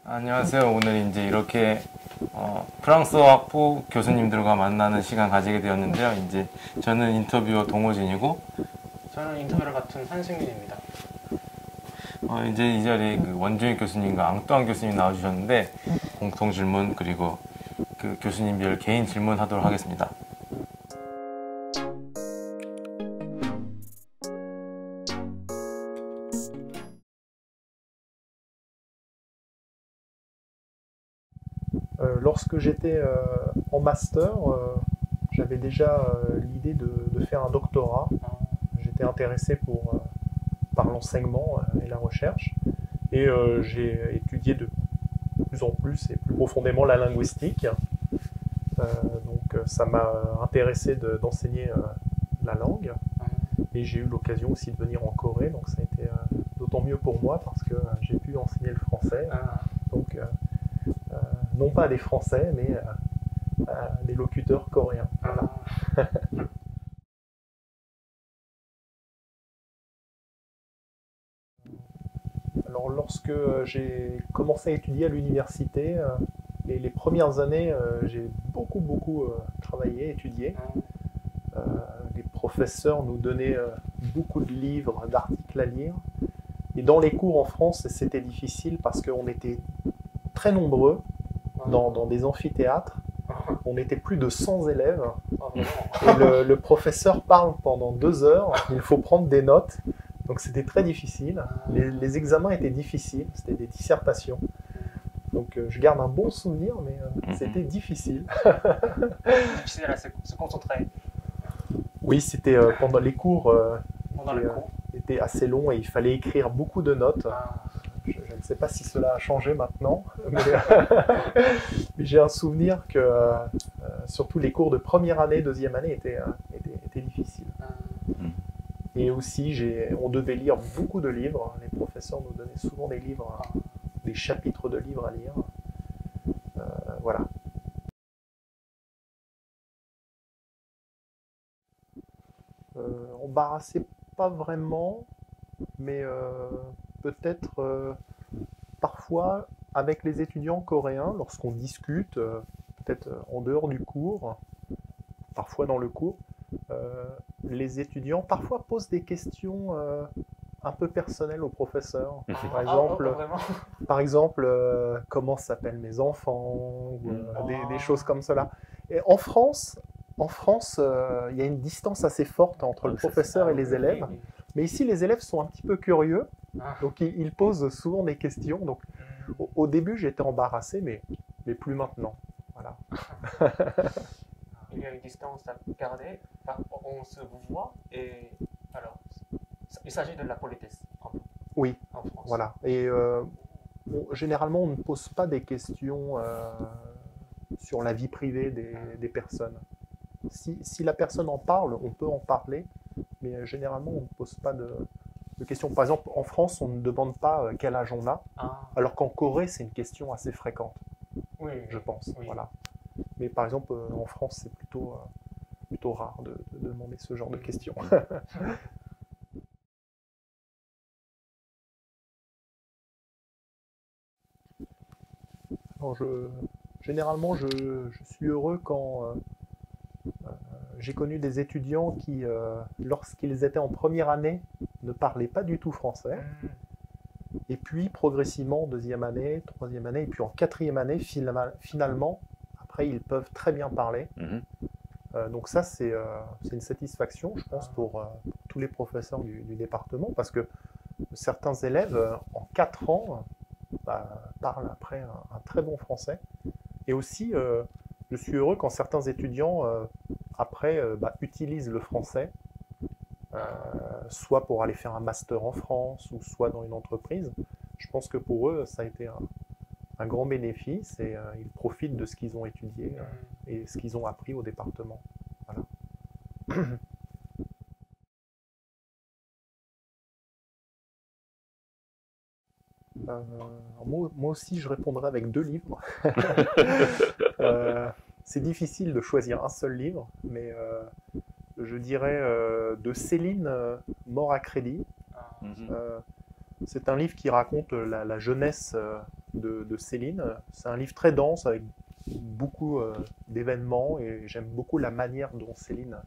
안녕하세요. 오늘 이제 이렇게 프랑스어 학부 교수님들과 만나는 시간 가지게 되었는데요. 이제 저는 인터뷰어 동호진이고, 저는 인터뷰를 맡은 한승민입니다. 이제 이 자리에 그 원종익 교수님과 앙뚜안 교수님 나와주셨는데 공통 질문 그리고 그 교수님별 개인 질문하도록 하겠습니다. Lorsque j'étais en master, j'avais déjà l'idée de faire un doctorat. J'étais intéressé par l'enseignement et la recherche. Et j'ai étudié de plus en plus et plus profondément la linguistique. Donc ça m'a intéressé d'enseigner la langue. Et j'ai eu l'occasion aussi de venir en Corée. Donc ça a été d'autant mieux pour moi parce que j'ai pu enseigner le français. Donc non pas à des Français, mais à des locuteurs coréens. Voilà. Alors lorsque j'ai commencé à étudier à l'université, les premières années, j'ai beaucoup travaillé, étudié. Les professeurs nous donnaient beaucoup de livres, d'articles à lire. Et dans les cours en France, c'était difficile parce qu'on était très nombreux dans des amphithéâtres. On était plus de 100 élèves. Et le professeur parle pendant 2 heures. Il faut prendre des notes. Donc c'était très difficile. Les examens étaient difficiles. C'était des dissertations. Donc je garde un bon souvenir, mais c'était difficile. Difficile à se concentrer. Oui, c'était pendant les cours. Était assez long et il fallait écrire beaucoup de notes. Je ne sais pas si cela a changé maintenant, mais j'ai un souvenir que surtout les cours de première année, deuxième année étaient difficiles. Et aussi, on devait lire beaucoup de livres. Les professeurs nous donnaient souvent des livres, des chapitres de livres à lire. Voilà. Embarrassé, pas vraiment, mais peut-être parfois avec les étudiants coréens, lorsqu'on discute, peut-être en dehors du cours, parfois dans le cours, les étudiants parfois posent des questions un peu personnelles aux professeurs. Par exemple, comment s'appellent mes enfants, ou des choses comme cela. Et en France, il y a une distance assez forte entre le professeur et les élèves. Mais ici, les élèves sont un petit peu curieux, donc ils posent souvent des questions. Donc, au début, j'étais embarrassé, mais plus maintenant. Voilà. Il y a une distance à garder, on se voit, et alors, il s'agit de la politesse. Oui, en France. Voilà. Et généralement, on ne pose pas des questions sur la vie privée des personnes. Si la personne en parle, on peut en parler, mais généralement, on ne pose pas de questions. Par exemple, en France, on ne demande pas quel âge on a, alors qu'en Corée, c'est une question assez fréquente, je pense. Oui. Voilà. Mais par exemple, en France, c'est plutôt rare de demander ce genre de questions. Alors, généralement, je suis heureux quand j'ai connu des étudiants qui, lorsqu'ils étaient en première année, ne parlaient pas du tout français. Et puis, progressivement, deuxième année, troisième année, et puis en quatrième année, finalement, après, ils peuvent très bien parler. Donc ça, c'est une satisfaction, je pense, pour tous les professeurs du département, parce que certains élèves, en 4 ans, parlent après un très bon français. Et aussi, je suis heureux quand certains étudiants, après, utilisent le français, soit pour aller faire un master en France, ou soit dans une entreprise. Je pense que pour eux, ça a été un grand bénéfice, et ils profitent de ce qu'ils ont étudié et ce qu'ils ont appris au département. Voilà. Moi aussi, je répondrai avec 2 livres. C'est difficile de choisir un seul livre, mais je dirais de Céline, Mort à crédit. C'est un livre qui raconte la jeunesse de Céline. C'est un livre très dense avec beaucoup d'événements et j'aime beaucoup la manière dont Céline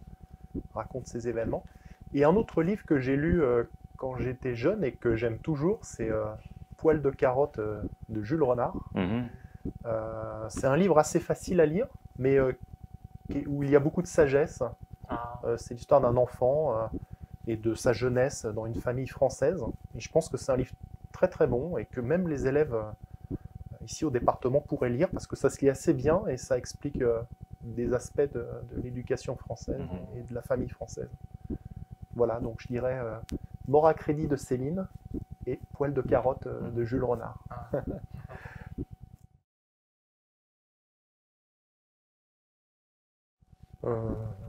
raconte ces événements. Et un autre livre que j'ai lu quand j'étais jeune et que j'aime toujours, c'est Poil de carotte de Jules Renard. C'est un livre assez facile à lire, mais où il y a beaucoup de sagesse. C'est l'histoire d'un enfant et de sa jeunesse dans une famille française. Et je pense que c'est un livre très très bon et que même les élèves ici au département pourraient lire parce que ça se lit assez bien et ça explique des aspects de l'éducation française et de la famille française. Voilà, donc je dirais Mort à crédit de Céline et Poil de carotte de Jules Renard.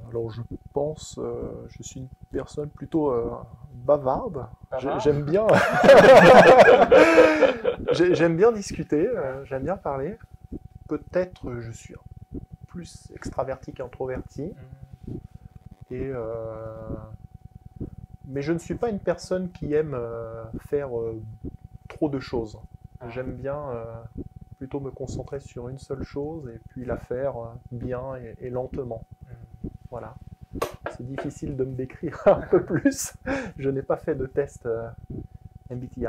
Alors je pense, je suis une personne plutôt bavarde. J'aime bien, j'aime bien discuter, j'aime bien parler. Peut-être je suis plus extraverti qu'introverti. Et mais je ne suis pas une personne qui aime faire trop de choses. J'aime bien plutôt me concentrer sur une seule chose et puis la faire bien et lentement. Voilà. C'est difficile de me décrire un peu plus. Je n'ai pas fait de test MBTI.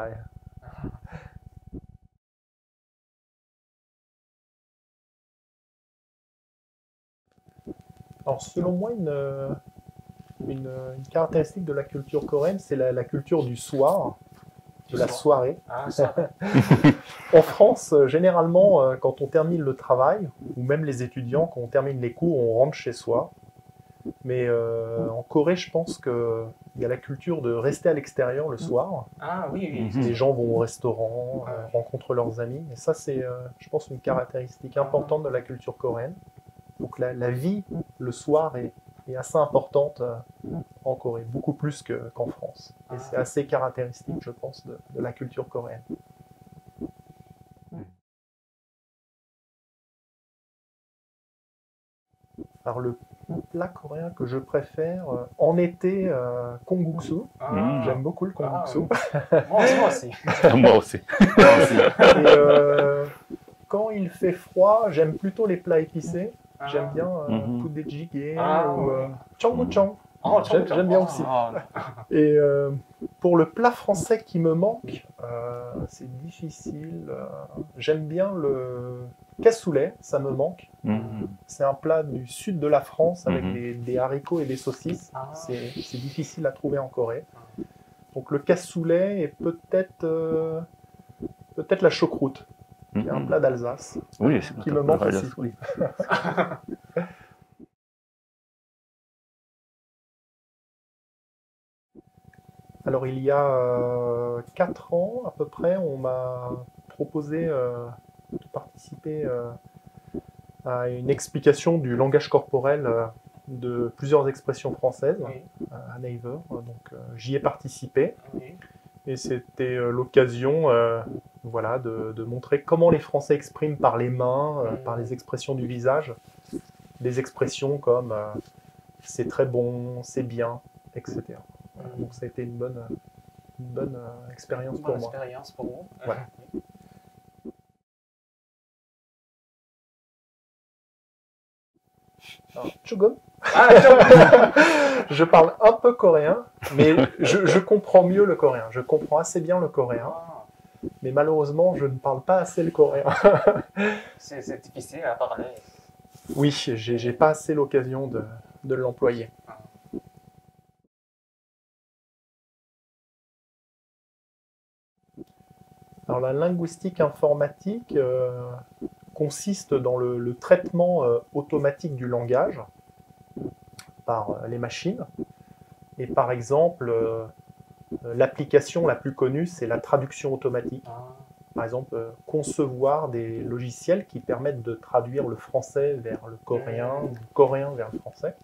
Alors, selon moi, une caractéristique de la culture coréenne, c'est la culture du soir, de la soirée. En France, généralement, quand on termine le travail, ou même les étudiants, quand on termine les cours, on rentre chez soi. Mais en Corée, je pense qu'il y a la culture de rester à l'extérieur le soir. Oui. Les gens vont au restaurant, rencontrent leurs amis. Et ça, c'est, je pense, une caractéristique importante de la culture coréenne. Donc la vie le soir est assez importante en Corée, beaucoup plus qu'en France. Et c'est assez caractéristique, je pense, de la culture coréenne. Alors le plat coréen que je préfère, en été, kongguksu. J'aime beaucoup le kongguksu. Moi aussi. Moi aussi. Et quand il fait froid, j'aime plutôt les plats épicés. J'aime bien pudejjigae ou jjanggochang. J'aime bien aussi. Et pour le plat français qui me manque, c'est difficile. J'aime bien le cassoulet, ça me manque. C'est un plat du sud de la France avec des haricots et des saucisses. C'est difficile à trouver en Corée. Donc le cassoulet et peut-être la choucroute, qui est un plat d'Alsace, qui me manque aussi. Oui. Alors il y a 4 ans à peu près, on m'a proposé de participer à une explication du langage corporel de plusieurs expressions françaises à Naver. Donc j'y ai participé et c'était l'occasion voilà, de montrer comment les Français expriment par les mains, par les expressions du visage, des expressions comme c'est très bon, c'est bien, etc. Donc ça a été une bonne expérience pour moi. Expérience pour vous. Voilà. Chugum. Je parle un peu coréen, mais je comprends mieux le coréen. Je comprends assez bien le coréen, mais malheureusement, je ne parle pas assez le coréen. C'est difficile à parler. Oui, j'ai pas assez l'occasion de l'employer. Alors la linguistique informatique consiste dans le traitement automatique du langage par les machines. Et par exemple, l'application la plus connue, c'est la traduction automatique. Par exemple, concevoir des logiciels qui permettent de traduire le français vers le coréen, ou le coréen vers le français.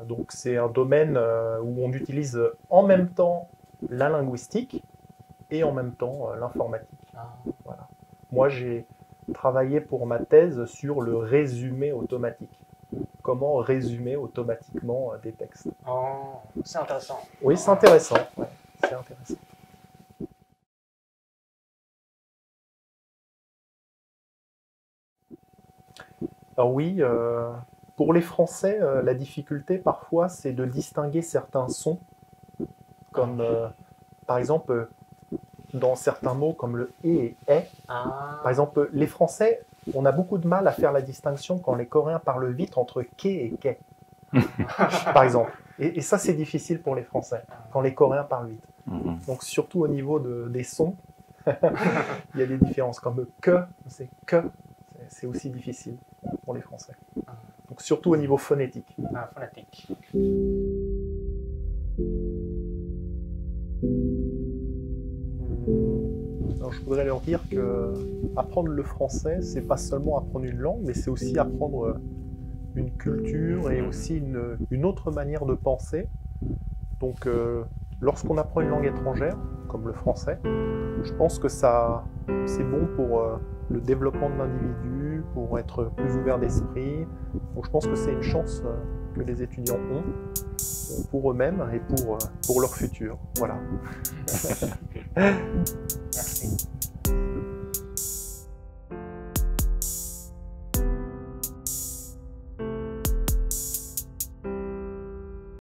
Donc c'est un domaine où on utilise en même temps la linguistique et en même temps l'informatique. Voilà. Moi, j'ai travaillé pour ma thèse sur le résumé automatique. Comment résumer automatiquement des textes. C'est intéressant. Oui, c'est intéressant. Ouais. C'est c'est intéressant. Alors oui, pour les Français, la difficulté parfois, c'est de distinguer certains sons, comme par exemple dans certains mots comme le et est. Par exemple, les Français, on a beaucoup de mal à faire la distinction quand les Coréens parlent vite entre ke et ke. Par exemple. Et ça, c'est difficile pour les Français, quand les Coréens parlent vite. Donc, surtout au niveau des sons, il y a des différences. Comme que, c'est aussi difficile pour les Français. Donc, surtout au niveau phonétique. Phonétique. Alors, je voudrais leur dire que apprendre le français, c'est pas seulement apprendre une langue, mais c'est aussi apprendre une culture et aussi une autre manière de penser. Donc, lorsqu'on apprend une langue étrangère, comme le français, je pense que c'est bon pour le développement de l'individu, pour être plus ouvert d'esprit. Donc, je pense que c'est une chance que les étudiants ont pour eux-mêmes et pour leur futur. Voilà. Merci.